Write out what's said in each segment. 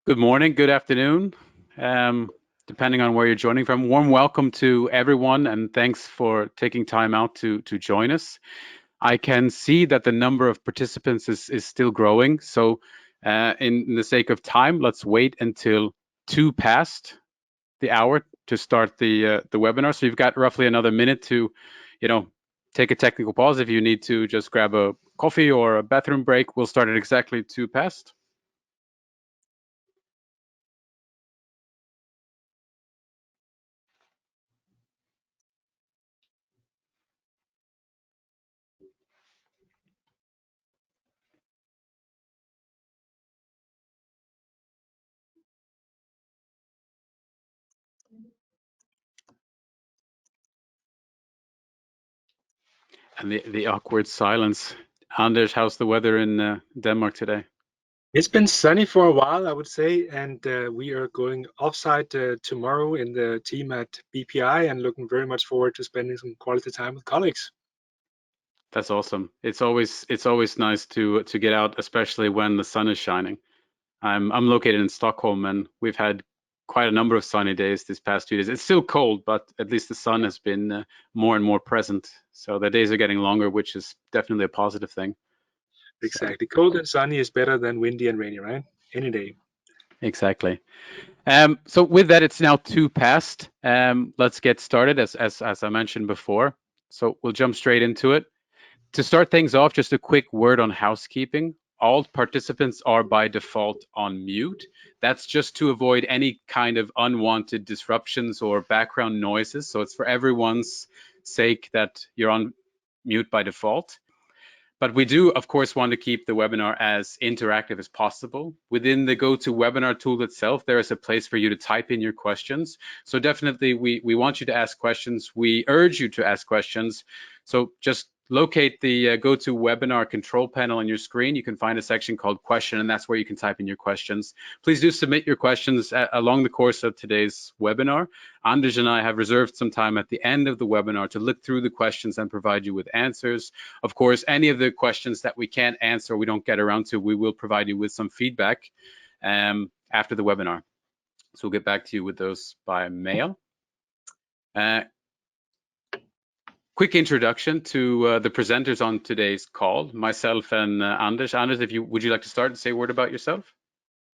Good morning, good afternoon, depending on where you're joining from. Warm welcome to everyone, and thanks for taking time out to join us. I can see that the number of participants is still growing. So, in the sake of time, let's wait until 2 past the hour to start the webinar. So you've got roughly another minute to, you know, take a technical pause if you need to just grab a coffee or a bathroom break. We'll start at exactly 2 past. And the awkward silence. Anders, how's the weather in Denmark today? It's been sunny for a while, I would say, and we are going offsite tomorrow in the team at BPI and looking very much forward to spending some quality time with colleagues. That's awesome. It's always nice to get out, especially when the sun is shining. I'm located in Stockholm, and we've had quite a number of sunny days this past 2 days. It's still cold, but at least the sun has been more and more present. So the days are getting longer, which is definitely a positive thing. So Exactly. Cold and sunny is better than windy and rainy, right? Any day. exactly. So with that, it's now 2 past. Let's get started as I mentioned before. So we'll jump straight into it. To start things off, just a quick word on housekeeping. All participants are by default on mute. That's just to avoid any kind of unwanted disruptions or background noises. So it's for everyone's sake that you're on mute by default. But we do, of course, want to keep the webinar as interactive as possible. Within the GoToWebinar tool itself, there is a place for you to type in your questions. So definitely, we want you to ask questions. We urge you to ask questions. So just locate the GoToWebinar control panel on your screen. You can find a section called question, and that's where you can type in your questions. Please do submit your questions along the course of today's webinar. Anders and I have reserved some time at the end of the webinar to look through the questions and provide you with answers. Of course, any of the questions that we can't answer, we don't get around to, we will provide you with some feedback after the webinar. So we'll get back to you with those by mail. Quick introduction to the presenters on today's call, myself and Anders. Anders, would you like to start and say a word about yourself?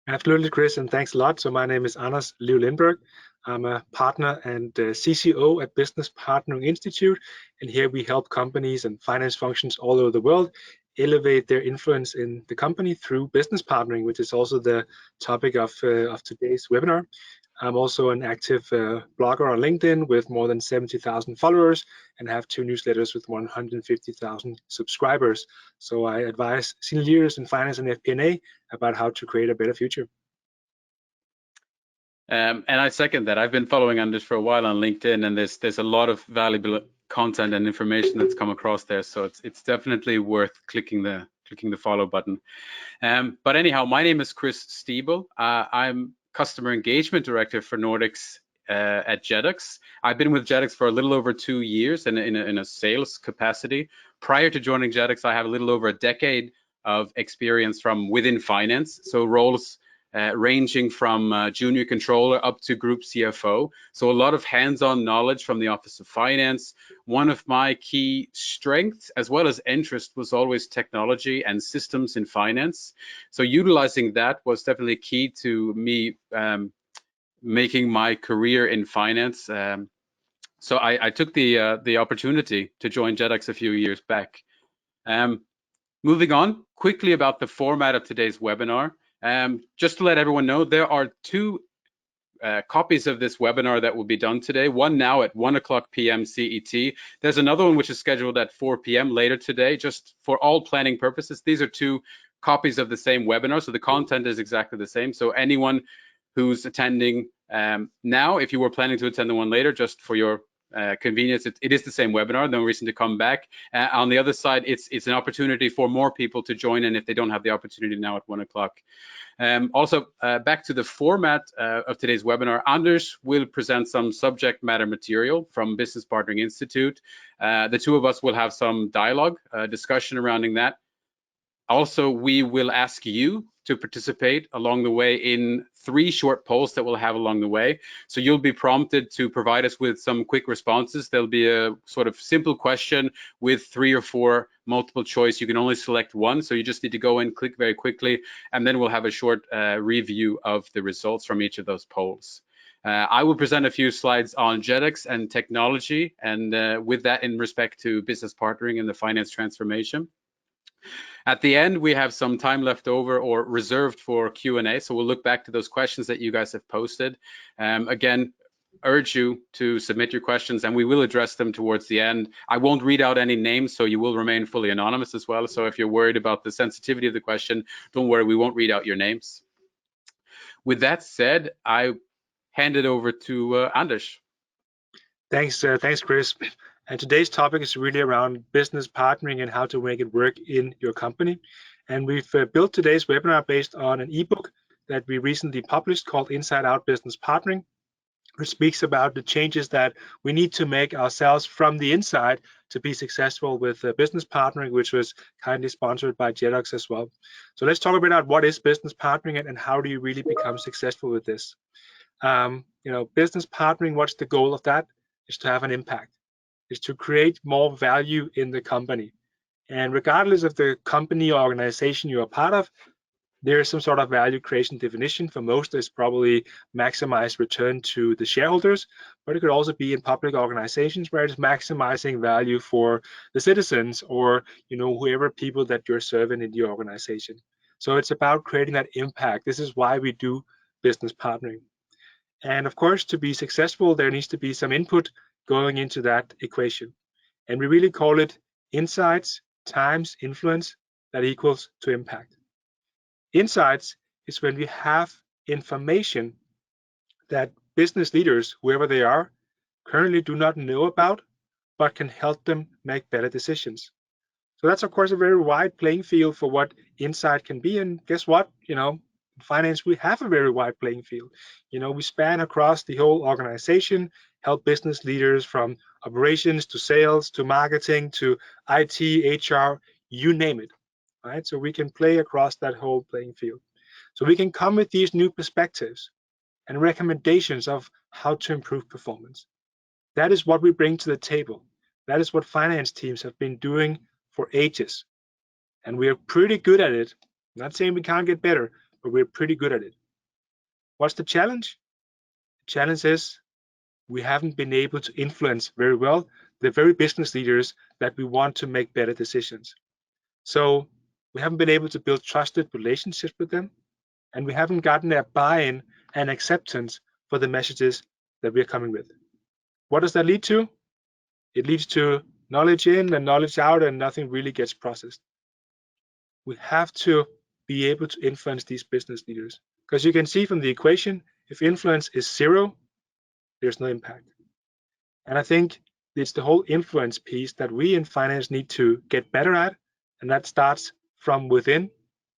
Absolutely, Chris, and thanks a lot. So my name is Anders Liv Lindberg. I'm a partner and CCO at Business Partnering Institute, and here we help companies and finance functions all over the world elevate their influence in the company through business partnering, which is also the topic of today's webinar. I'm also an active blogger on LinkedIn with more than 70,000 followers and have 2 newsletters with 150,000 subscribers. So I advise senior leaders in finance and FP&A about how to create a better future. And I second that. I've been following Anders for a while on LinkedIn, and there's a lot of valuable content and information that's come across there. So it's definitely worth clicking the follow button. But anyhow, my name is Chris Stiebel. I'm Customer Engagement Director for Nordics at Jedox. I've been with Jedox for a little over 2 years in a sales capacity. Prior to joining Jedox, I have a little over a decade of experience from within finance, so roles ranging from junior controller up to group CFO. So a lot of hands-on knowledge from the Office of Finance. One of my key strengths as well as interest was always technology and systems in finance. So utilizing that was definitely key to me making my career in finance. So I took the opportunity to join Jedox a few years back. Moving on quickly about the format of today's webinar. Just to let everyone know, there are 2 copies of this webinar that will be done today. One now at 1:00 p.m. CET. There's another one which is scheduled at 4 p.m. later today, just for all planning purposes. These are 2 copies of the same webinar, so the content is exactly the same. So anyone who's attending now, if you were planning to attend the one later, just for your convenience, it is the same webinar, no reason to come back. On the other side, it's an opportunity for more people to join in if they don't have the opportunity now at 1:00. Also, back to the format of today's webinar, Anders will present some subject matter material from Business Partnering Institute. The 2 of us will have some dialogue, discussion surrounding that. Also, we will ask you to participate along the way in 3 short polls that we'll have along the way. So you'll be prompted to provide us with some quick responses. There'll be a sort of simple question with 3 or 4 multiple choice. You can only select one, so you just need to go in, click very quickly, and then we'll have a short review of the results from each of those polls. I will present a few slides on Jedox and technology, and with that in respect to business partnering and the finance transformation. At the end, we have some time left over or reserved for Q&A, so we'll look back to those questions that you guys have posted. Again, urge you to submit your questions and we will address them towards the end. I won't read out any names, so you will remain fully anonymous as well. So if you're worried about the sensitivity of the question, don't worry, we won't read out your names. With that said, I hand it over to Anders. Thanks, Chris. And today's topic is really around business partnering and how to make it work in your company. And we've built today's webinar based on an ebook that we recently published called Inside Out Business Partnering, which speaks about the changes that we need to make ourselves from the inside to be successful with business partnering, which was kindly sponsored by Jedox as well. So let's talk about what is business partnering and how do you really become successful with this. Business partnering, what's the goal of that? Is to have an impact, is to create more value in the company. And regardless of the company or organization you're a part of, there is some sort of value creation definition. For most, it's probably maximize return to the shareholders, but it could also be in public organizations where it's maximizing value for the citizens or whoever people that you're serving in the organization. So it's about creating that impact. This is why we do business partnering. And of course, to be successful, there needs to be some input going into that equation. And we really call it insights times influence that equals to impact. Insights is when we have information that business leaders, whoever they are, currently do not know about, but can help them make better decisions. So that's, of course, a very wide playing field for what insight can be. And guess what? In finance, we have a very wide playing field. We span across the whole organization, help business leaders from operations to sales to marketing to IT, HR, you name it. Right? So we can play across that whole playing field. So we can come with these new perspectives and recommendations of how to improve performance. That is what we bring to the table. That is what finance teams have been doing for ages. And we are pretty good at it. I'm not saying we can't get better, but we're pretty good at it. What's the challenge? The challenge is we haven't been able to influence very well the very business leaders that we want to make better decisions. So we haven't been able to build trusted relationships with them, and we haven't gotten their buy-in and acceptance for the messages that we're coming with. What does that lead to? It leads to knowledge in and knowledge out, and nothing really gets processed. We have to be able to influence these business leaders, because you can see from the equation, if influence is 0, there's no impact. And I think it's the whole influence piece that we in finance need to get better at, and that starts from within,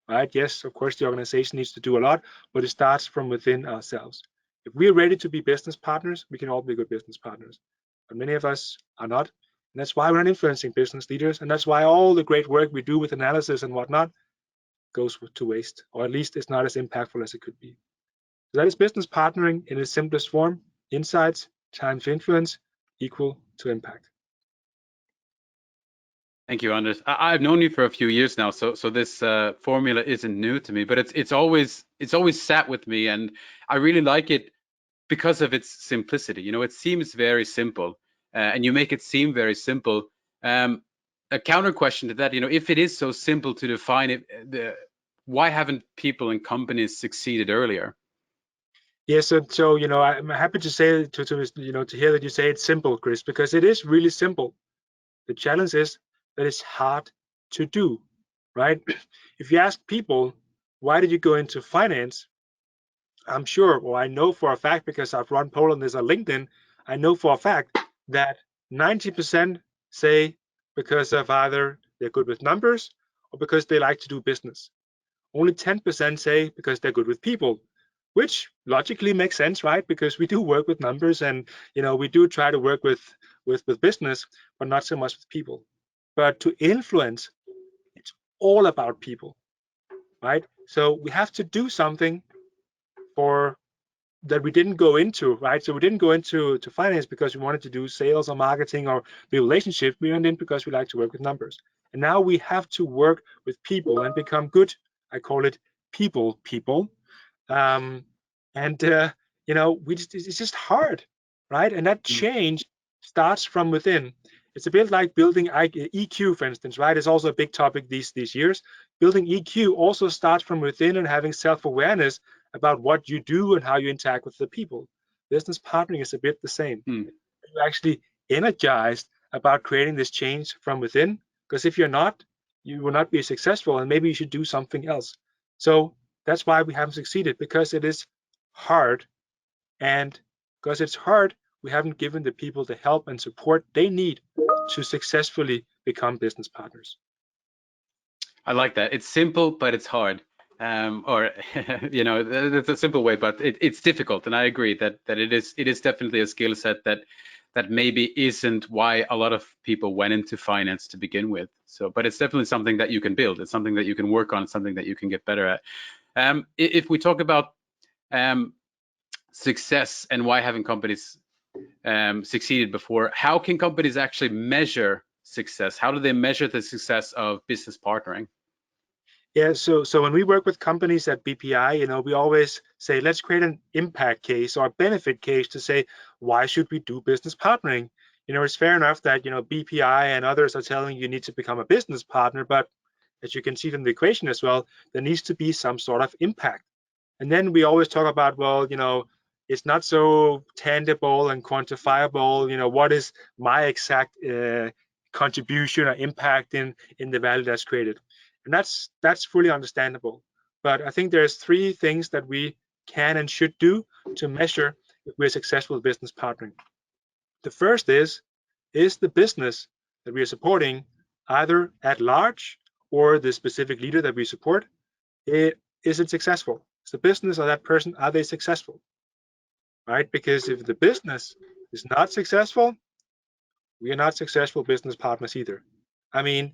right? Yes, of course, the organization needs to do a lot, but it starts from within ourselves. If we're ready to be business partners, we can all be good business partners, but many of us are not. And that's why we're not influencing business leaders, and that's why all the great work we do with analysis and whatnot goes to waste, or at least it's not as impactful as it could be. So that is business partnering in its simplest form: insights times influence equal to impact. Thank you, Anders. I've known you for a few years now, so this formula isn't new to me, but it's always sat with me, and I really like it because of its simplicity. It seems very simple, and you make it seem very simple. A counter question to that, if it is so simple to define it, why haven't people and companies succeeded earlier? Yes, so I'm happy to say to hear that you say it's simple, Chris, because it is really simple. The challenge is that it's hard to do, right? If you ask people, why did you go into finance? I'm sure, or I know for a fact, because I've run poll on this on LinkedIn, I know for a fact that 90% say because of either they're good with numbers or because they like to do business. Only 10% say because they're good with people, which logically makes sense, right? Because we do work with numbers, and we do try to work with business, but not so much with people. But to influence, it's all about people, right? So we have to do something for that we didn't go into, right? So we didn't go into finance because we wanted to do sales or marketing or the relationship. We went in because we like to work with numbers. And now we have to work with people and become good. I call it people. Um, and it's just hard, right? And that Mm. change starts from within. It's a bit like building EQ, for instance, right? It's also a big topic these years. Building EQ also starts from within and having self-awareness about what you do and how you interact with the people. Business partnering is a bit the same. Mm. You're actually energized about creating this change from within, because if you're not, you will not be successful, and maybe you should do something else. So that's why we haven't succeeded, because it is hard, and because it's hard, we haven't given the people the help and support they need to successfully become business partners. I like that. It's simple, but it's hard. Or it's a simple way, but it's difficult. And I agree that it is definitely a skill set that maybe isn't why a lot of people went into finance to begin with. So, but it's definitely something that you can build. It's something that you can work on. Something that you can get better at. If we talk about success and why haven't companies succeeded before, how can companies actually measure success? How do they measure the success of business partnering? Yeah, so when we work with companies at BPI, we always say, let's create an impact case or a benefit case to say, why should we do business partnering? It's fair enough that, BPI and others are telling you need to become a business partner, but as you can see from the equation as well, there needs to be some sort of impact. And then we always talk about, well, it's not so tangible and quantifiable. What is my exact contribution or impact in the value that's created? And that's fully understandable. But I think there's three things that we can and should do to measure if we're successful business partnering. The first is the business that we are supporting either at large or the specific leader that we support, is it successful? Is the business or that person, are they successful? Right? Because if the business is not successful, we are not successful business partners either. I mean,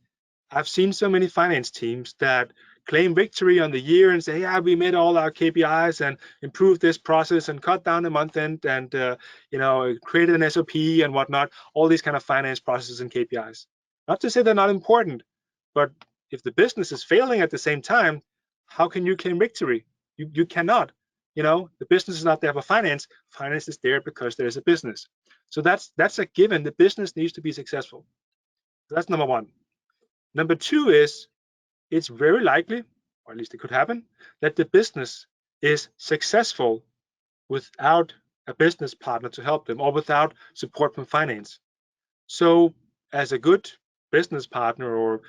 I've seen so many finance teams that claim victory on the year and say, yeah, we met all our KPIs and improved this process and cut down the month end and created an SOP and whatnot, all these kind of finance processes and KPIs. Not to say they're not important, but if the business is failing at the same time, how can you claim victory? You cannot. The business is not there for finance. Finance is there because there's a business. So that's a given. The business needs to be successful. So that's number one. Number two is it's very likely, or at least it could happen, that the business is successful without a business partner to help them or without support from finance. So as a good business partner or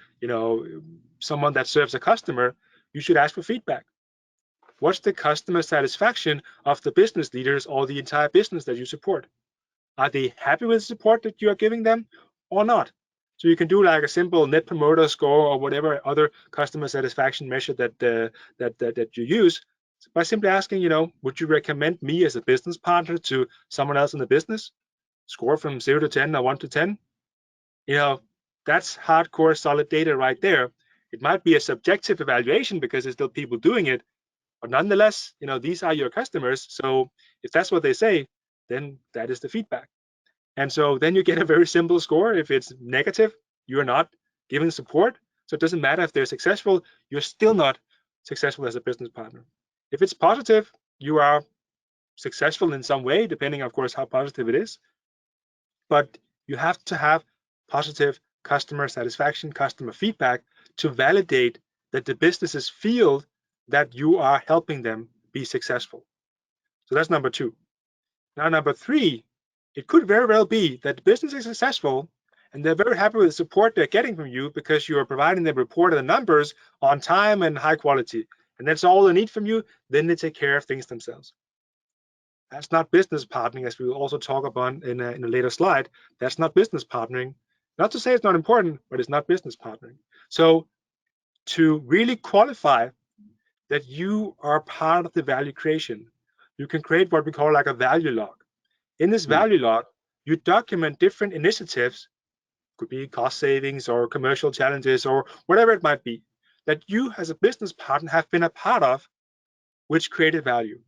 someone that serves a customer, you should ask for feedback. What's the customer satisfaction of the business leaders or the entire business that you support? Are they happy with the support that you are giving them or not? So you can do like a simple net promoter score or whatever other customer satisfaction measure that you use by simply asking, would you recommend me as a business partner to someone else in the business? Score from 0 to 10 or 1 to 10. That's hardcore solid data right there. It might be a subjective evaluation because there's still people doing it, but nonetheless, these are your customers. So if that's what they say, then that is the feedback. And so then you get a very simple score. If it's negative, you're not giving support. So it doesn't matter if they're successful, you're still not successful as a business partner. If it's positive, you are successful in some way, depending, of course, how positive it is. But you have to have positive customer satisfaction, customer feedback to validate that the businesses feel that you are helping them be successful. So that's number two. Now, number three, it could very well be that the business is successful and they're very happy with the support they're getting from you because you are providing them report of the numbers on time and high quality. And that's all they need from you. Then they take care of things themselves. That's not business partnering, as we will also talk about in a later slide. That's not business partnering. Not to say it's not important, but it's not business partnering. So to really qualify that you are part of the value creation, you can create what we call like a value log. In this Mm. value log, you document different initiatives, could be cost savings or commercial challenges or whatever it might be. that you as a business partner have been a part of, which created value.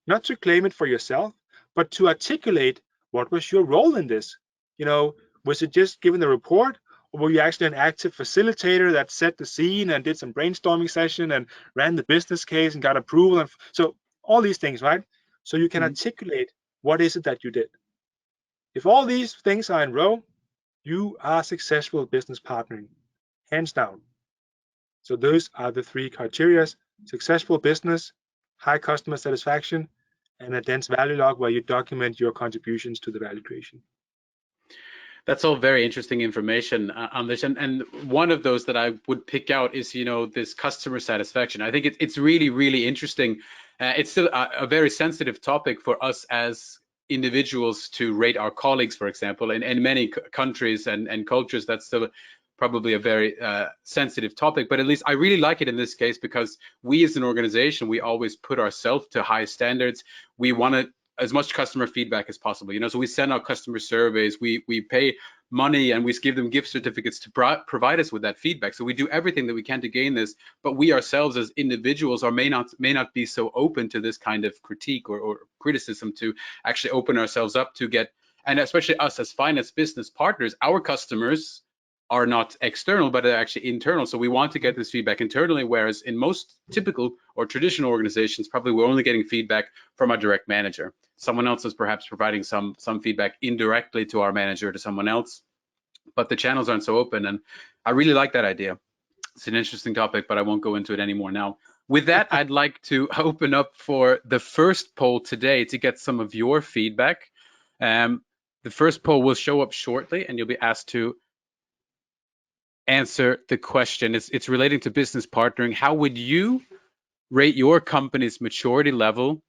Not to claim it for yourself, but to articulate what was your role in this. You know, was it just giving the report, or were you actually an active facilitator that set the scene and did some brainstorming session and ran the business case and got approval? And so all these things, right? So you can Mhm. articulate what is it that you did. If all these things are in row, you are successful business partnering, hands down. So those are the three criteria: successful business, high customer satisfaction, and a dense value log where you document your contributions to the value creation. That's all very interesting information, Anders. And one of those that I would pick out is, this customer satisfaction. I think it's really, really interesting. It's still a very sensitive topic for us as individuals to rate our colleagues, for example. In many countries and cultures, that's still probably a very sensitive topic. But at least I really like it in this case because we as an organization, we always put ourselves to high standards. We want to as much customer feedback as possible, so we send out customer surveys, we pay money, and we give them gift certificates to provide us with that feedback. So we do everything that we can to gain this, but we ourselves as individuals may not be so open to this kind of critique or criticism to actually open ourselves up to get, and especially us as finance business partners, our customers are not external, but they're actually internal. So we want to get this feedback internally, whereas in most typical or traditional organizations, probably we're only getting feedback from a direct manager. Someone else is perhaps providing some feedback indirectly to our manager, to someone else, but the channels aren't so open. And I really like that idea. It's an interesting topic, but I won't go into it anymore now. With that, I'd like to open up for the first poll today to get some of your feedback. The first poll will show up shortly, and you'll be asked to answer the question. It's relating to business partnering. How would you rate your company's maturity level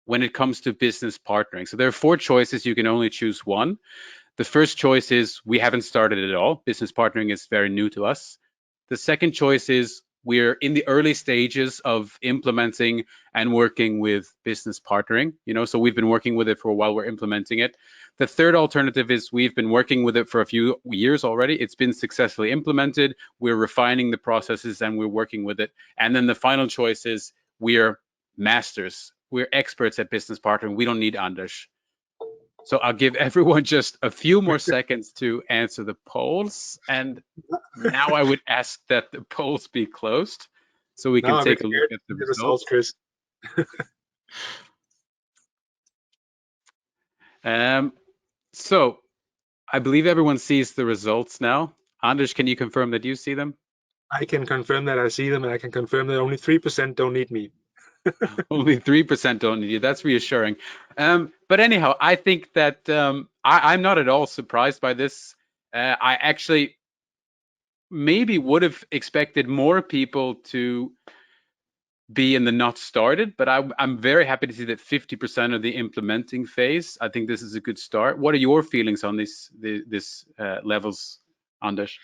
when it comes to business partnering? So there are 4 choices. You can only choose one. The first choice is we haven't started at all. Business partnering is very new to us. The second choice is we're in the early stages of implementing and working with business partnering. So we've been working with it for a while, we're implementing it. The third alternative is we've been working with it for a few years already. It's been successfully implemented. We're refining the processes and we're working with it. And then the final choice is we're masters. We're experts at business partnering. We don't need Anders. So I'll give everyone just a few more seconds to answer the polls. And now I would ask that the polls be closed so we Now can I'm a bit take a look scared at the of the results, results. Chris. So I believe everyone sees the results now. Anders, can you confirm that you see them? I can confirm that I see them, and I can confirm that only 3% don't need me. Only 3% don't need you. That's reassuring. But anyhow, I think that I'm not at all surprised by this. I actually maybe would have expected more people to be in the not started, but I'm very happy to see that 50% of the implementing phase. I think this is a good start. What are your feelings on this levels, Anders?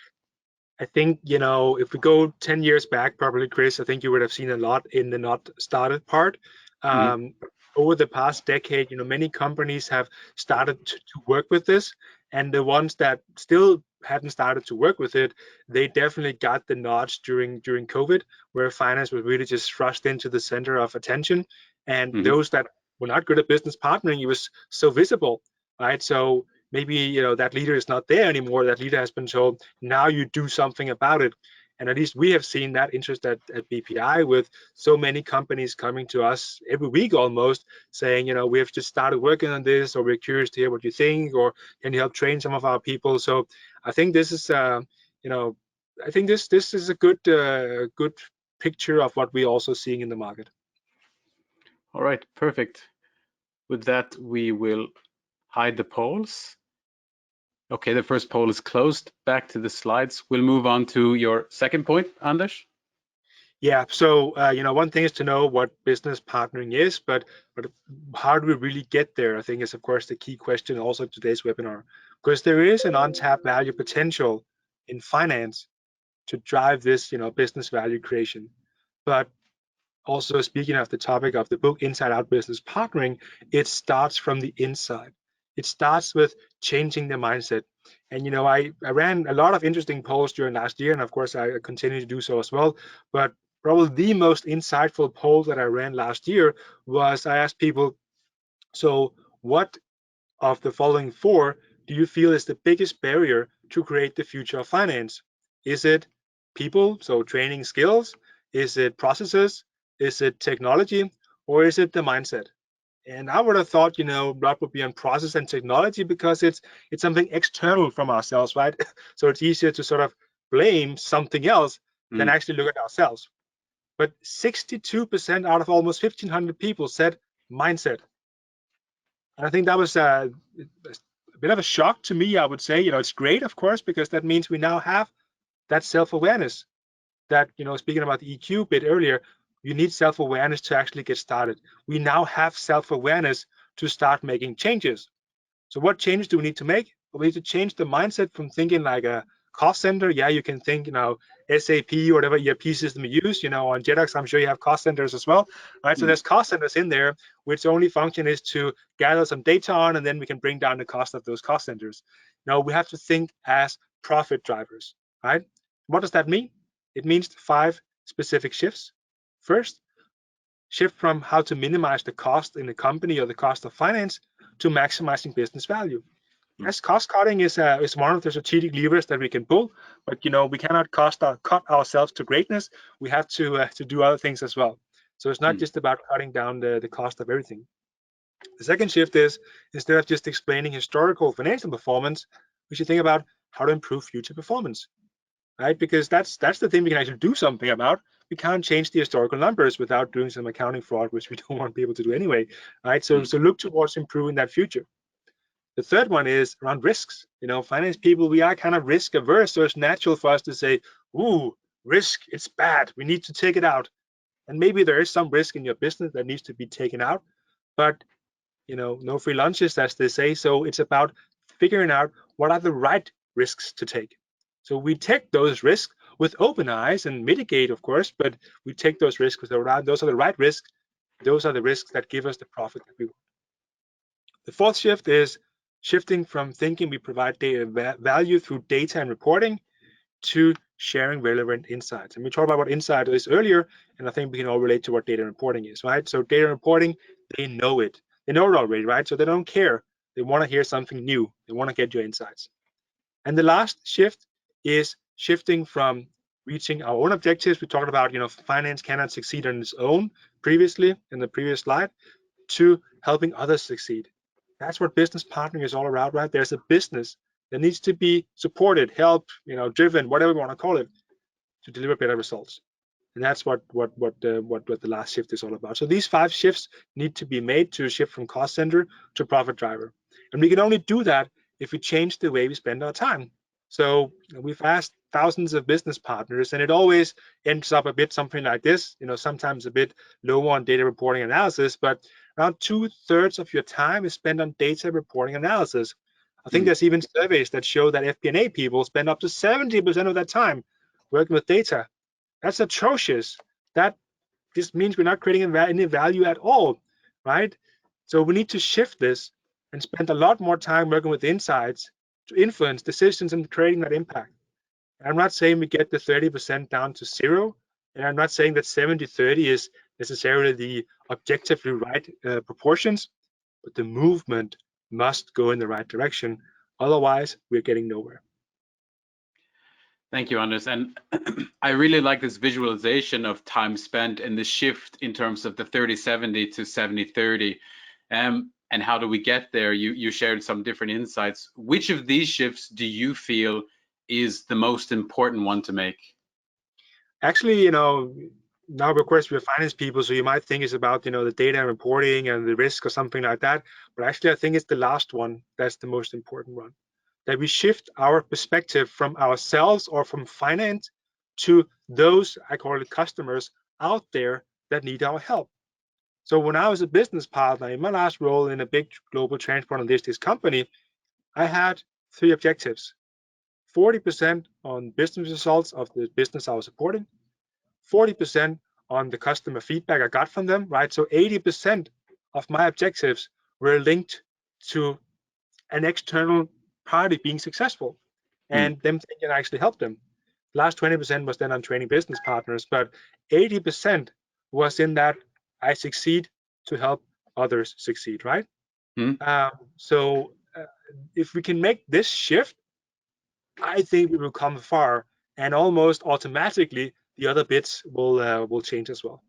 I think, if we go 10 years back, probably, Chris, I think you would have seen a lot in the not started part. Mhm. Over the past decade, many companies have started to work with this, and the ones that still hadn't started to work with it, they definitely got the notch during COVID, where finance was really just thrust into the center of attention. And Mhm. those that were not good at business partnering, it was so visible, right? So maybe that leader is not there anymore. That leader has been told, now you do something about it. And at least we have seen that interest at BPI, with so many companies coming to us every week almost saying, we have just started working on this, or we're curious to hear what you think, or can you help train some of our people? So I think this is, I think this is a good picture of what we're also seeing in the market. All right, perfect. With that, we will hide the polls. Okay, the first poll is closed. Back to the slides. We'll move on to your second point, Anders. Yeah, so one thing is to know what business partnering is, but how do we really get there? I think is of course the key question also of today's webinar, because there is an untapped value potential in finance to drive this business value creation. But also, speaking of the topic of the book Inside Out Business Partnering, it starts from the inside. it starts with changing the mindset. And I ran a lot of interesting polls during last year, and of course I continue to do so as well. But probably the most insightful poll that I ran last year was I asked people, so what of the following four do you feel is the biggest barrier to create the future of finance? Is it people, so training skills? Is it processes? Is it technology? Or is it the mindset? And I would have thought, that would be on process and technology because it's something external from ourselves, right? So it's easier to sort of blame something else than Mm. actually look at ourselves. But 62% out of almost 1,500 people said mindset. And I think that was a bit of a shock to me, I would say. It's great, of course, because that means we now have that self-awareness that, speaking about the EQ bit earlier, you need self-awareness to actually get started. We now have self-awareness to start making changes. So what changes do we need to make? Well, we need to change the mindset from thinking like a cost center. Yeah, you can think, SAP or whatever ERP system you use. On Jedox, I'm sure you have cost centers as well, right? So Mm. there's cost centers in there, which only function is to gather some data on, and then we can bring down the cost of those cost centers. Now we have to think as profit drivers, right? What does that mean? It means 5 specific shifts. First, shift from how to minimize the cost in the company or the cost of finance to maximizing business value. Mm. Yes, cost cutting is one of the strategic levers that we can pull, but we cannot cut ourselves to greatness. We have to do other things as well. So it's not Mm. just about cutting down the cost of everything. The second shift is, instead of just explaining historical financial performance, we should think about how to improve future performance, right? Because that's the thing we can actually do something about. We can't change the historical numbers without doing some accounting fraud, which we don't want people to do anyway, right? So Mm. so look towards improving that future. The third one is around risks. Finance people, we are kind of risk averse, so it's natural for us to say, "Ooh, risk, it's bad. We need to take it out." And maybe there is some risk in your business that needs to be taken out, but no free lunches, as they say. So it's about figuring out what are the right risks to take. So we take those risks with open eyes and mitigate, of course, but we take those risks with those are the right risks. Those are the risks that give us the profit that we want. The fourth shift is shifting from thinking we provide data value through data and reporting to sharing relevant insights. And we talked about what insight is earlier, and I think we can all relate to what data reporting is, right? So data reporting, they know it. They know it already, right? So they don't care. They want to hear something new. They want to get your insights. And the last shift is shifting from reaching our own objectives. We talked about, finance cannot succeed on its own previously in the previous slide, to helping others succeed. That's what business partnering is all about, right? There's a business that needs to be supported, helped, driven, whatever we want to call it, to deliver better results. And that's what the last shift is all about. So these 5 shifts need to be made to shift from cost center to profit driver. And we can only do that if we change the way we spend our time. So we've asked thousands of business partners, and it always ends up a bit something like this, sometimes a bit lower on data reporting analysis, but around 2/3 of your time is spent on data reporting analysis. I think Mm. there's even surveys that show that FP&A people spend up to 70% of their time working with data. That's atrocious. That just means we're not creating any value at all, right? So we need to shift this and spend a lot more time working with insights to influence decisions and creating that impact. And I'm not saying we get the 30% down to zero, and I'm not saying that 70-30 is necessarily the objectively right proportions, but the movement must go in the right direction. Otherwise, we're getting nowhere. Thank you, Anders. And I really like this visualization of time spent and the shift in terms of the 30/70 to 70/30. And how do we get there? You shared some different insights. Which of these shifts do you feel is the most important one to make? Actually, now of course we're finance people, so you might think it's about the data and reporting and the risk or something like that. But actually, I think it's the last one that's the most important one. That we shift our perspective from ourselves or from finance to those, I call it customers, out there that need our help. So when I was a business partner in my last role in a big global transport and logistics company, I had 3 objectives: 40% on business results of the business I was supporting, 40% on the customer feedback I got from them, right? So 80% of my objectives were linked to an external party being successful, and them thinking I actually help them. Last 20% was then on training business partners, but 80% was in that I succeed to help others succeed, right? So if we can make this shift, I think we will come far, and almost automatically the other bits will change as well.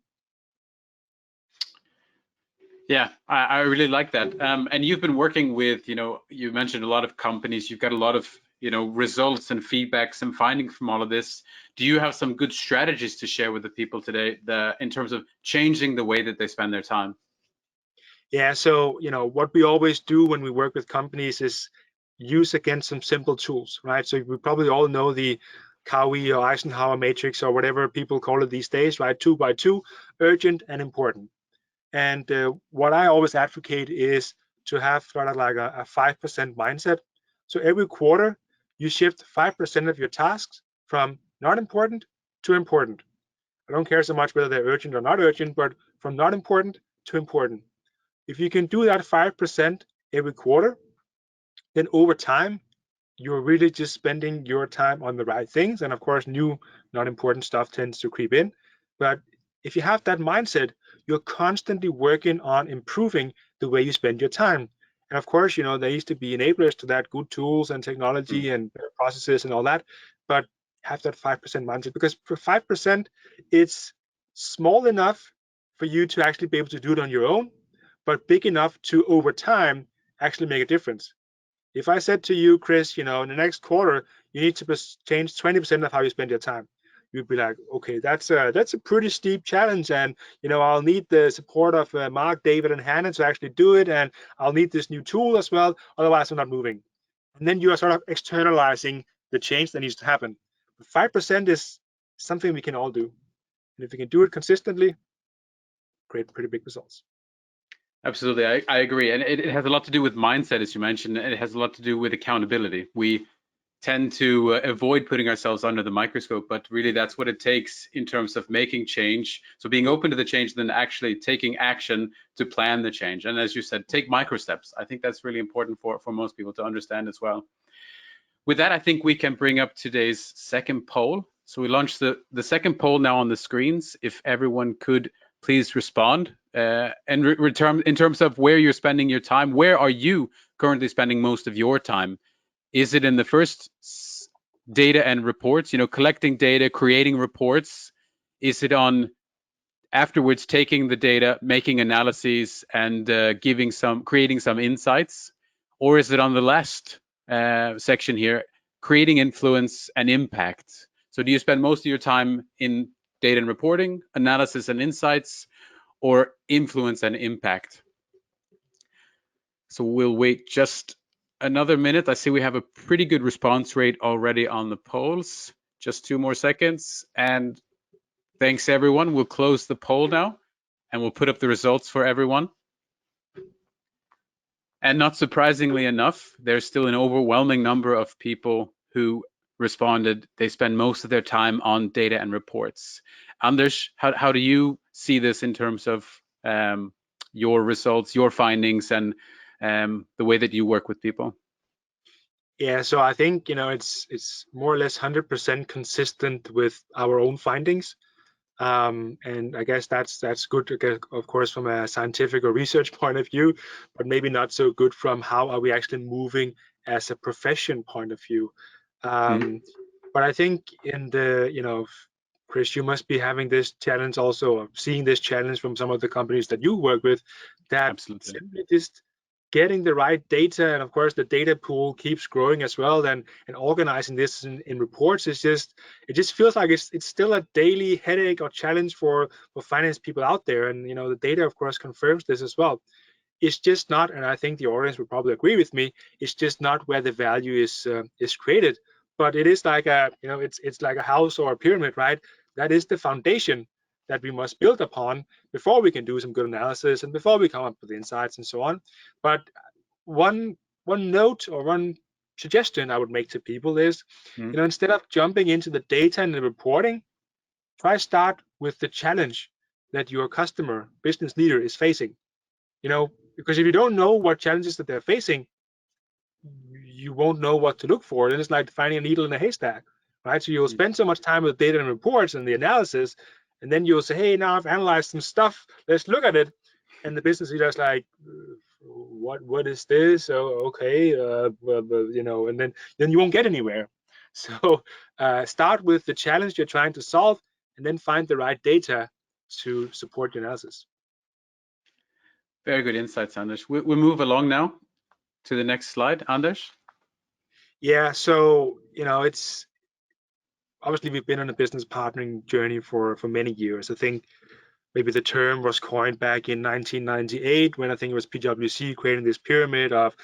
Yeah, I really like that. And you've been working with, you mentioned a lot of companies. You've got a lot of, results and feedbacks and findings from all of this. Do you have some good strategies to share with the people today in terms of changing the way that they spend their time? Yeah, so what we always do when we work with companies is use again some simple tools, right? So we probably all know the Cowie or Eisenhower matrix or whatever people call it these days, right? 2 by 2, urgent and important. And what I always advocate is to have sort of like a 5% mindset. So every quarter, you shift 5% of your tasks from not important to important. I don't care so much whether they're urgent or not urgent, but from not important to important. If you can do that 5% every quarter, then over time, you're really just spending your time on the right things. And of course, new, not important stuff tends to creep in. But if you have that mindset, you're constantly working on improving the way you spend your time. And of course, there needs to be enablers to that, good tools and technology and processes and all that. But have that 5% mindset, because for 5%, it's small enough for you to actually be able to do it on your own, but big enough to over time actually make a difference. If I said to you, Chris, in the next quarter, you need to change 20% of how you spend your time, you'd be like, okay, that's a pretty steep challenge, and I'll need the support of Mark, David, and Hannah to actually do it, and I'll need this new tool as well. Otherwise, I'm not moving. And then you are sort of externalizing the change that needs to happen. 5% is something we can all do, and if we can do it consistently, create pretty big results. Absolutely, I agree. And it has a lot to do with mindset, as you mentioned. And it has a lot to do with accountability. We tend to avoid putting ourselves under the microscope, but really that's what it takes in terms of making change. So being open to the change, then actually taking action to plan the change. And as you said, take micro steps. I think that's really important for most people to understand as well. With that, I think we can bring up today's second poll. So we launched the second poll now on the screens. If everyone could please respond and return in terms of where you're spending your time. Where are you currently spending most of your time? Is it in the first data and reports, collecting data, creating reports? Is it on afterwards taking the data, making analyses, and creating some insights? Or is it on the last section here, creating influence and impact? So do you spend most of your time in data and reporting, analysis and insights, or influence and impact? So we'll wait just another minute. I see we have a pretty good response rate already on the polls. Just 2 more seconds. And thanks everyone. We'll close the poll now and we'll put up the results for everyone. And not surprisingly enough, there's still an overwhelming number of people who responded they spend most of their time on data and reports. Anders, how do you see this in terms of your results, your findings, and the way that you work with people? Yeah, so I think it's more or less 100% consistent with our own findings. And I guess that's good, of course, from a scientific or research point of view, but maybe not so good from how are we actually moving as a profession point of view. But I think in the, Chris, you must be having this challenge also, of seeing this challenge from some of the companies that you work with, that Absolutely. simply just getting the right data, and of course the data pool keeps growing as well, and organizing this in reports is it just feels like it's still a daily headache or challenge for finance people out there. And the data of course confirms this as well. It's just not, and I think the audience would probably agree with me, it's just not where the value is created. But it is like it's like a house or a pyramid, right? That is the foundation that we must build upon before we can do some good analysis and before we come up with insights and so on. But one note or one suggestion I would make to people is, instead of jumping into the data and the reporting, try start with the challenge that your customer, business leader is facing. Because if you don't know what challenges that they're facing, you won't know what to look for. Then it's like finding a needle in a haystack, right? So you'll spend so much time with data and reports and the analysis, and then you'll say, hey, now I've analyzed some stuff, let's look at it. And the business leader is like, what is this? Oh, okay, well, and then you won't get anywhere. So start with the challenge you're trying to solve, and then find the right data to support your analysis. Very good insights, Anders. We move along now to the next slide, Anders. Yeah, so it's obviously we've been on a business partnering journey for many years. I think maybe the term was coined back in 1998 when I think it was PwC creating this pyramid of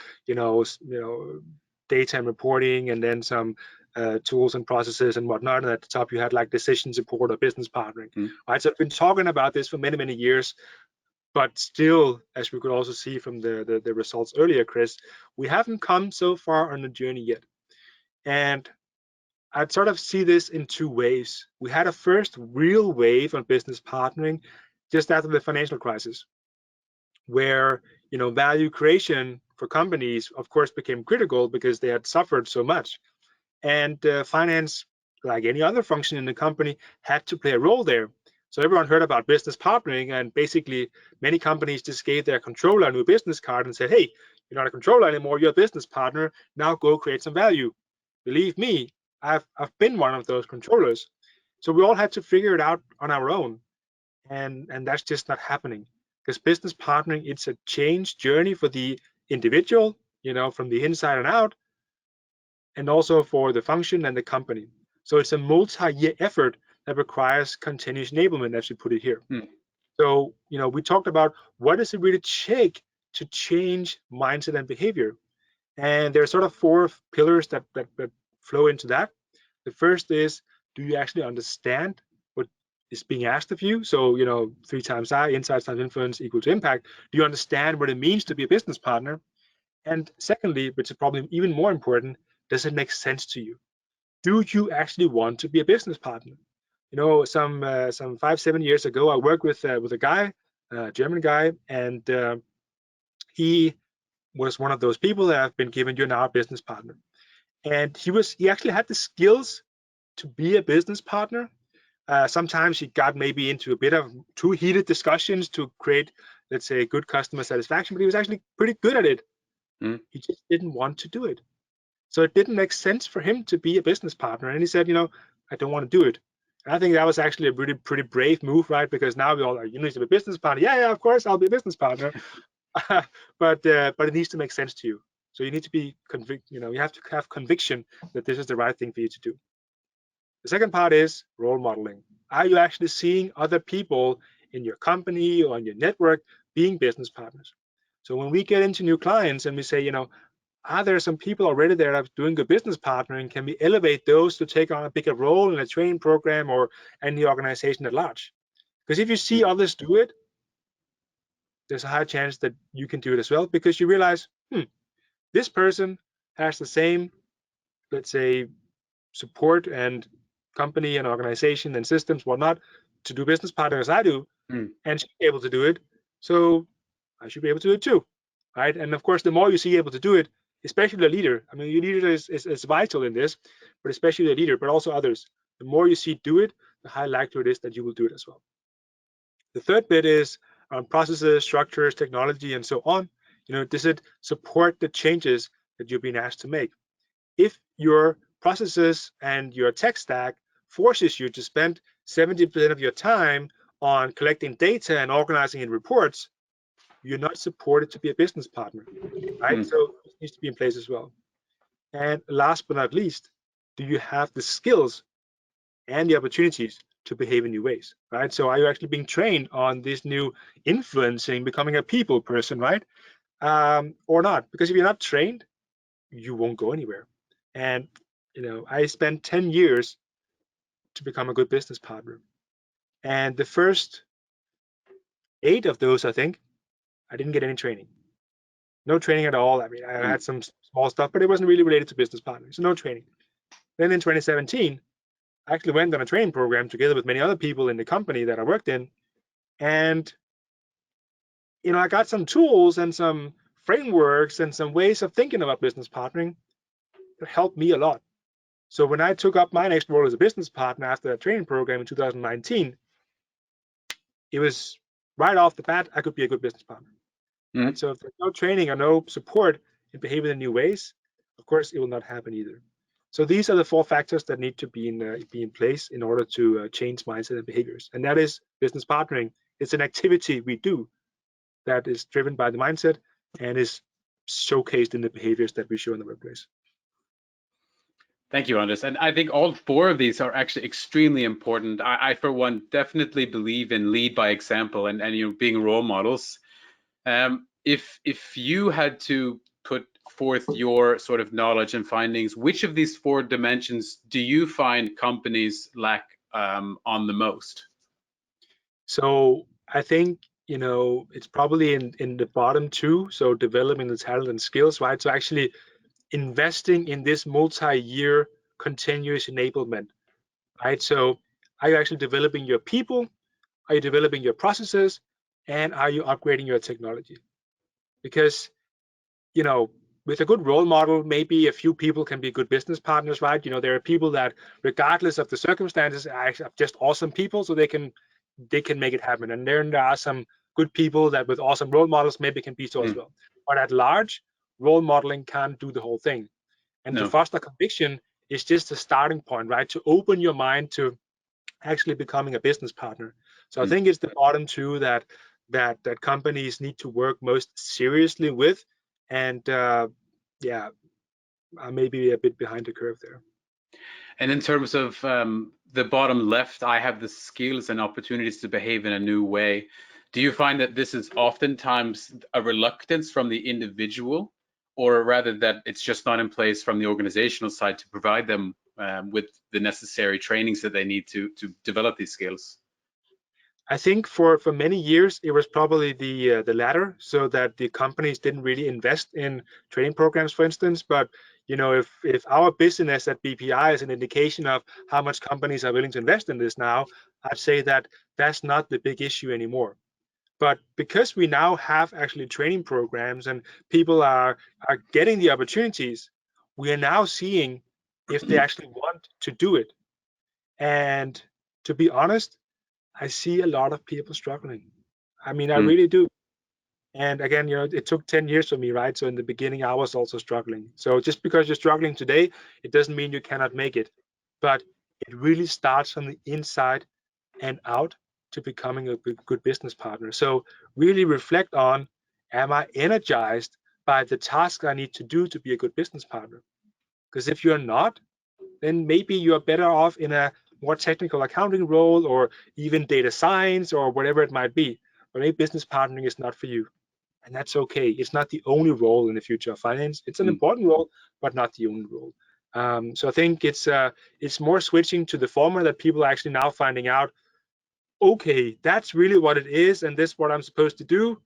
data and reporting, and then some tools and processes and whatnot. And at the top you had like decision support or business partnering. Right. So I've been talking about this for many years, but still, as we could also see from the results earlier, Chris, we haven't come so far on the journey yet. And I'd sort of see this in two waves. We had a first real wave on business partnering just after the financial crisis, where value creation for companies, of course, became critical because they had suffered so much, and finance, like any other function in the company, had to play a role there. So everyone heard about business partnering, and basically many companies just gave their controller a new business card and said, hey, you're not a controller anymore, you're a business partner, now go create some value. Believe me, I've been one of those controllers. So we all had to figure it out on our own, and that's just not happening, because business partnering, it's a change journey for the individual, from the inside and out, and also for the function and the company. So it's a multi-year effort that requires continuous enablement, as we put it here. So we talked about what does it really take to change mindset and behavior, and there are sort of four pillars that flow into that. The first is, do you actually understand what is being asked of you? So, 3 times I, insights times influence equal to impact. Do you understand what it means to be a business partner? And secondly, which is probably even more important, does it make sense to you? Do you actually want to be a business partner? Some 5-7 years ago, I worked with a guy, a German guy, and he was one of those people that have been given, you're now a business partner. And he actually had the skills to be a business partner. Sometimes he got maybe into a bit of too heated discussions to create, let's say, good customer satisfaction, but he was actually pretty good at it. He just didn't want to do it. So it didn't make sense for him to be a business partner. And he said, I don't want to do it. And I think that was actually a really pretty brave move, right? Because now we all are, you need to be a business partner. Yeah, of course, I'll be a business partner. but it needs to make sense to you. So you need to be you have to have conviction that this is the right thing for you to do. The second part is role modeling. Are you actually seeing other people in your company or in your network being business partners? So when we get into new clients and we say, are there some people already there that are doing good business partnering? Can we elevate those to take on a bigger role in a training program or in the organization at large? Because if you see others do it, there's a high chance that you can do it as well, because you realize, this person has the same, let's say, support and company and organization and systems, whatnot, to do business partnering as I do, and she's able to do it. So I should be able to do it too, right? And of course, the more you see able to do it, especially the leader. I mean, your leader is vital in this, but especially the leader, but also others. The more you see do it, the high likelihood is that you will do it as well. The third bit is processes, structures, technology, and so on. Does it support the changes that you've been asked to make? If your processes and your tech stack forces you to spend 70% of your time on collecting data and organizing in reports, you're not supported to be a business partner, right? So it needs to be in place as well. And last but not least, do you have the skills and the opportunities to behave in new ways, right? So are you actually being trained on this new influencing, becoming a people person, right? Or not? Because if you're not trained, you won't go anywhere. And I spent 10 years to become a good business partner. And the first 8 of those, I think, I didn't get any training. No training at all. I mean, I had some small stuff, but it wasn't really related to business partnering, so no training. Then in 2017, I actually went on a training program together with many other people in the company that I worked in. And, I got some tools and some frameworks and some ways of thinking about business partnering, that helped me a lot. So when I took up my next role as a business partner after a training program in 2019, it was right off the bat, I could be a good business partner. Right? So if there's no training or no support in behaving in new ways, of course, it will not happen either. So these are the 4 factors that need to be in place in order to change mindset and behaviors. And that is business partnering. It's an activity we do that is driven by the mindset and is showcased in the behaviors that we show in the workplace. Thank you, Anders. And I think all 4 of these are actually extremely important. I for one, definitely believe in lead by example and being role models. If you had to put forth your sort of knowledge and findings, which of these 4 dimensions do you find companies lack on the most? So I think it's probably in the bottom 2. So developing the talent and skills, right? So actually investing in this multi-year continuous enablement, right? So are you actually developing your people? Are you developing your processes? And are you upgrading your technology? Because with a good role model, maybe a few people can be good business partners, right? There are people that, regardless of the circumstances, are just awesome people, so they can make it happen. And then there are some good people that, with awesome role models, maybe can be so as well. But at large, role modeling can't do the whole thing. And to foster conviction is just a starting point, right? To open your mind to actually becoming a business partner. So I think it's the bottom 2 that companies need to work most seriously with. And yeah, I may be a bit behind the curve there. And in terms of the bottom left, I have the skills and opportunities to behave in a new way. Do you find that this is oftentimes a reluctance from the individual, or rather that it's just not in place from the organizational side to provide them with the necessary trainings that they need to develop these skills? I think for many years it was probably the latter, so that the companies didn't really invest in training programs, for instance. But if our business at BPI is an indication of how much companies are willing to invest in this now, I'd say that that's not the big issue anymore. But because we now have actually training programs and people are getting the opportunities, we are now seeing if they actually want to do it. And to be honest, I see a lot of people struggling. I mean, I really do. And again, it took 10 years for me, right? So in the beginning, I was also struggling. So just because you're struggling today, it doesn't mean you cannot make it. But it really starts from the inside and out to becoming a good business partner. So really reflect on, am I energized by the task I need to do to be a good business partner? Because if you're not, then maybe you're better off in a more technical accounting role or even data science or whatever it might be. But maybe business partnering is not for you. And that's okay. It's not the only role in the future of finance. It's an important role, but not the only role. So I think it's more switching to the former, that people are actually now finding out, okay, that's really what it is, and this is what I'm supposed to do.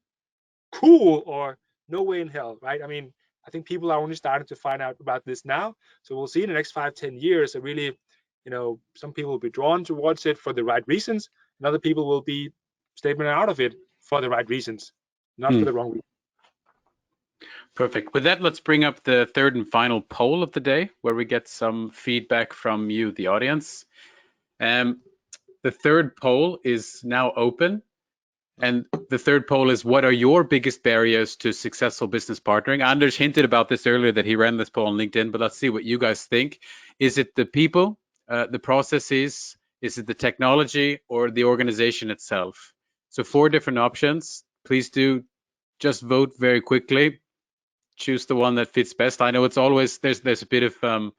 Cool, or no way in hell, right? I mean, I think people are only starting to find out about this now. So we'll see in the next 5-10 years, that really, some people will be drawn towards it for the right reasons, and other people will be staying out of it for the right reasons, not for the wrong reasons. Perfect. With that, let's bring up the 3rd and final poll of the day, where we get some feedback from you, the audience. The 3rd poll is now open. And the 3rd poll is, what are your biggest barriers to successful business partnering? Anders hinted about this earlier, that he ran this poll on LinkedIn, but let's see what you guys think. Is it the people, the processes? Is it the technology, or the organization itself? So 4 different options. Please do just vote very quickly. Choose the one that fits best. I know it's always, there's a bit of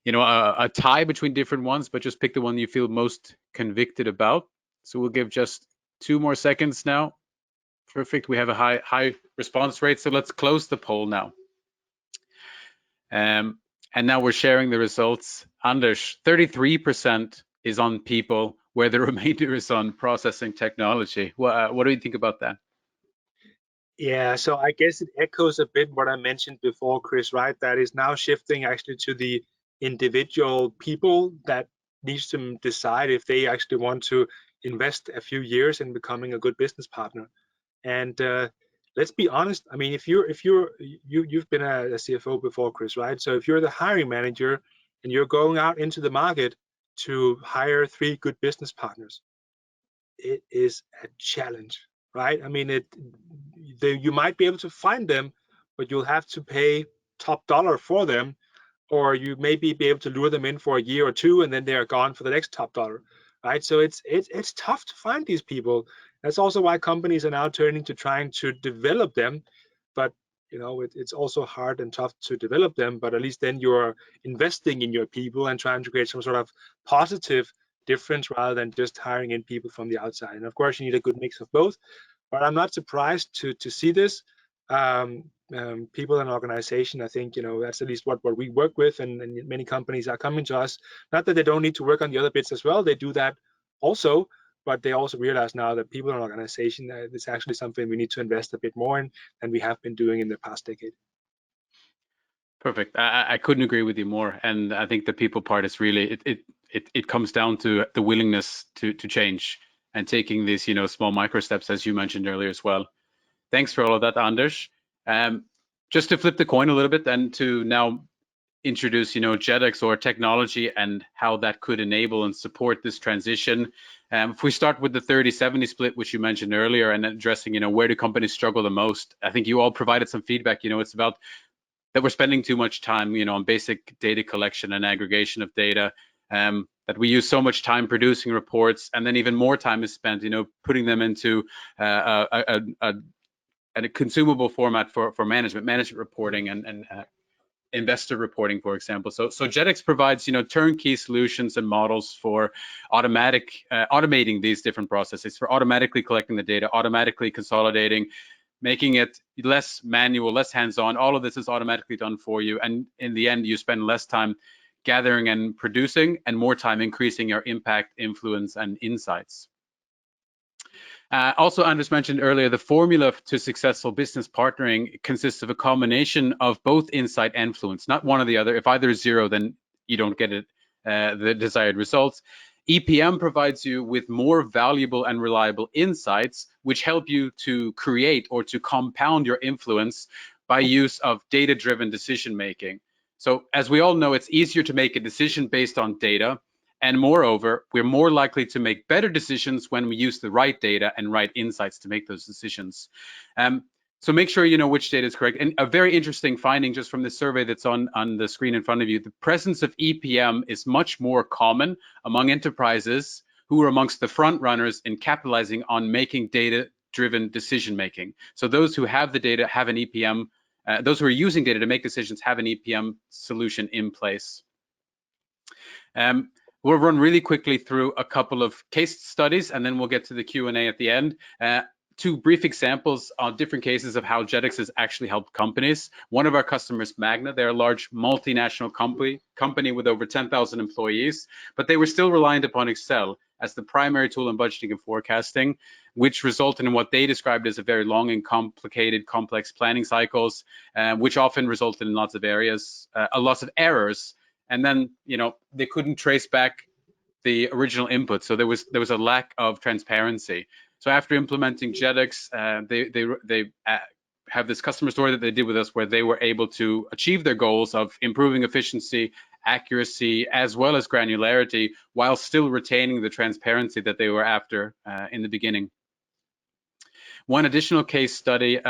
a tie between different ones, but just pick the one you feel most convicted about. So we'll give just 2 more seconds now. Perfect. We have a high response rate. So let's close the poll now. And now we're sharing the results. Anders, 33% is on people, where the remainder is on processing technology. What do you think about that? Yeah, so I guess it echoes a bit what I mentioned before, Chris, right? That is now shifting actually to the individual people that needs to decide if they actually want to invest a few years in becoming a good business partner. And let's be honest. I mean, if you've been a CFO before, Chris, right? So if you're the hiring manager and you're going out into the market to hire 3 good business partners, it is a challenge, right? I mean, you might be able to find them, but you'll have to pay top dollar for them, or you maybe be able to lure them in for a year or 2, and then they are gone for the next top dollar, right? So it's tough to find these people. That's also why companies are now turning to trying to develop them, but it's also hard and tough to develop them. But at least then you're investing in your people and trying to create some sort of positive difference rather than just hiring in people from the outside. And of course, you need a good mix of both. But I'm not surprised to see this. People in an organization, I think that's at least what we work with, and many companies are coming to us. Not that they don't need to work on the other bits as well; they do that also. But they also realize now that people in an organization, it's actually something we need to invest a bit more in than we have been doing in the past decade. Perfect. I couldn't agree with you more. And I think the people part is really it comes down to the willingness to change and taking these small micro steps, as you mentioned earlier as well. Thanks for all of that, Anders. Just to flip the coin a little bit and to now introduce Jedox or technology and how that could enable and support this transition. If we start with the 30-70 split, which you mentioned earlier, and addressing where do companies struggle the most, I think you all provided some feedback. It's about that we're spending too much time on basic data collection and aggregation of data, that we use so much time producing reports, and then even more time is spent putting them into a consumable format for management reporting and investor reporting, for example. So Jedox provides turnkey solutions and models for automating these different processes, for automatically collecting the data, automatically consolidating, making it less manual, less hands-on. All of this is automatically done for you, and in the end, you spend less time gathering and producing, and more time increasing your impact, influence, and insights. Also, Anders mentioned earlier, the formula to successful business partnering consists of a combination of both insight and influence, not one or the other. If either is 0, then you don't get the desired results. EPM provides you with more valuable and reliable insights, which help you to create or to compound your influence by use of data-driven decision-making. So as we all know, it's easier to make a decision based on data. And moreover, we're more likely to make better decisions when we use the right data and right insights to make those decisions. So make sure you know which data is correct. And a very interesting finding just from the survey that's on the screen in front of you, the presence of EPM is much more common among enterprises who are amongst the front runners in capitalizing on making data-driven decision-making. So those who have the data have an EPM, those who are using data to make decisions have an EPM solution in place. We'll run really quickly through a couple of case studies, and then we'll get to the Q&A at the end. 2 brief examples on different cases of how Jedox has actually helped companies. One of our customers, Magna, they're a large multinational company with over 10,000 employees, but they were still reliant upon Excel as the primary tool in budgeting and forecasting, which resulted in what they described as a very long and complicated, complex planning cycles, which often resulted in lots of errors. And then, they couldn't trace back the original input. So there was a lack of transparency. So after implementing Jedox, they have this customer story that they did with us where they were able to achieve their goals of improving efficiency, accuracy, as well as granularity, while still retaining the transparency that they were after in the beginning. One additional case study,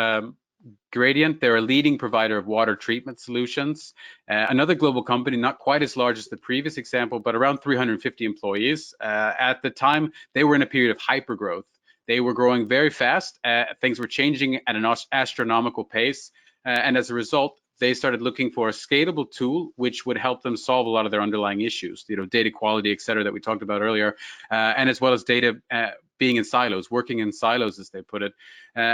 Gradient, they're a leading provider of water treatment solutions. Another global company, not quite as large as the previous example, but around 350 employees. At the time, they were in a period of hypergrowth. They were growing very fast. Things were changing at an astronomical pace. And as a result, they started looking for a scalable tool which would help them solve a lot of their underlying issues, data quality, et cetera, that we talked about earlier, and as well as data being in silos, working in silos, as they put it.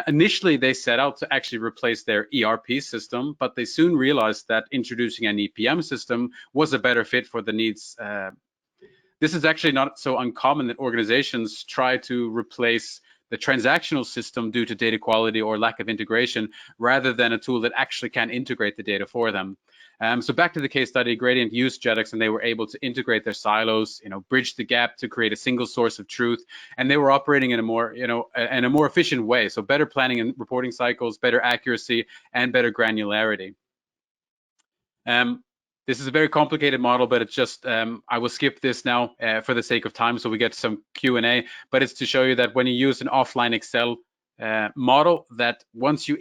Initially, they set out to actually replace their ERP system, but they soon realized that introducing an EPM system was a better fit for the needs. This is actually not so uncommon that organizations try to replace the transactional system due to data quality or lack of integration, rather than a tool that actually can integrate the data for them. So back to the case study, Gradient used Jedox and they were able to integrate their silos, bridge the gap to create a single source of truth. And they were operating in a more, in a more efficient way. So better planning and reporting cycles, better accuracy, and better granularity. This is a very complicated model, but it's just, I will skip this now for the sake of time so we get some Q&A, but it's to show you that when you use an offline Excel model, that once you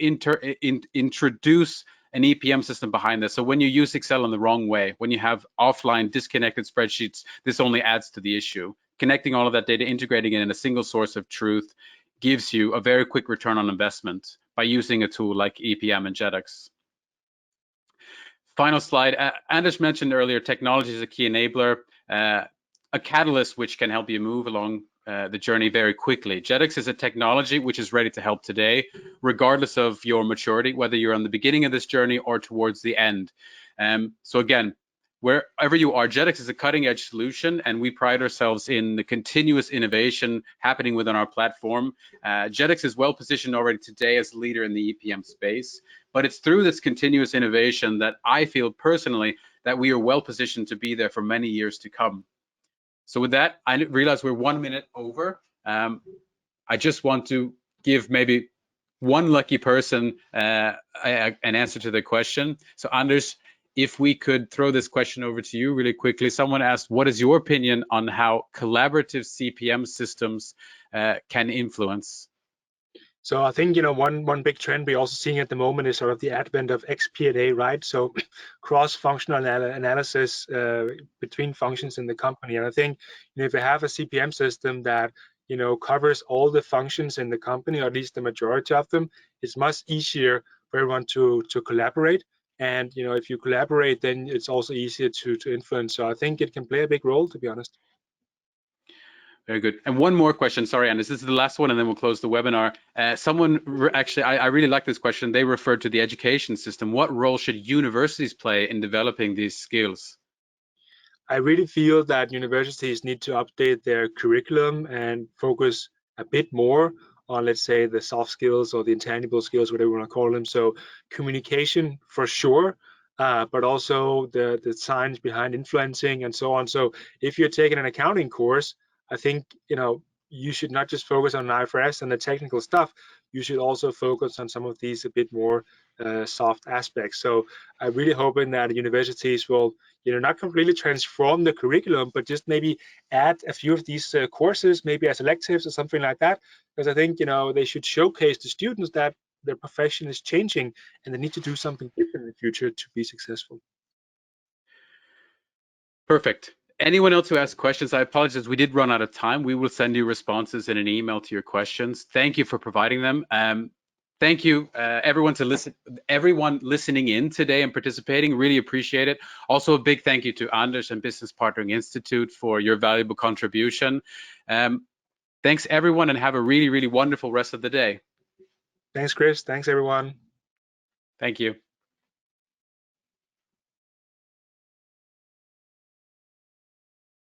introduce an EPM system behind this, so when you use Excel in the wrong way, when you have offline disconnected spreadsheets, this only adds to the issue. Connecting all of that data, integrating it in a single source of truth gives you a very quick return on investment by using a tool like EPM and Jedox. Final slide. Anders mentioned earlier, technology is a key enabler, a catalyst which can help you move along the journey very quickly. Jedox is a technology which is ready to help today, regardless of your maturity, whether you're on the beginning of this journey or towards the end. So again, wherever you are, Jedox is a cutting edge solution, and we pride ourselves in the continuous innovation happening within our platform. Jedox is well positioned already today as a leader in the EPM space, but it's through this continuous innovation that I feel personally that we are well positioned to be there for many years to come. So with that, I realize we're 1 minute over. I just want to give maybe one lucky person an answer to the question. So Anders, if we could throw this question over to you really quickly. Someone asked, what is your opinion on how collaborative CPM systems can influence? So I think one big trend we're also seeing at the moment is sort of the advent of XP&A, right? So cross-functional analysis between functions in the company. And I think if you have a CPM system that covers all the functions in the company, or at least the majority of them, it's much easier for everyone to collaborate. And if you collaborate, then it's also easier to influence. So I think it can play a big role, to be honest. Very good. And one more question. Sorry, Anders, this is the last one, and then we'll close the webinar. Actually, I really like this question. They referred to the education system. What role should universities play in developing these skills? I really feel that universities need to update their curriculum and focus a bit more on, let's say, the soft skills or the intangible skills, whatever you want to call them. So communication for sure, but also the science behind influencing and so on. So if you're taking an accounting course, I think you should not just focus on IFRS and the technical stuff. You should also focus on some of these a bit more soft aspects. So I'm really hoping that universities will not completely transform the curriculum, but just maybe add a few of these courses, maybe as electives or something like that. Because I think they should showcase to students that their profession is changing and they need to do something different in the future to be successful. Perfect. Anyone else who has questions, I apologize, we did run out of time. We will send you responses in an email to your questions. Thank you for providing them. Thank you, everyone listening in today and participating. Really appreciate it. Also, a big thank you to Anders and Business Partnering Institute for your valuable contribution. Thanks, everyone, and have a really, really wonderful rest of the day. Thanks, Chris. Thanks, everyone. Thank you.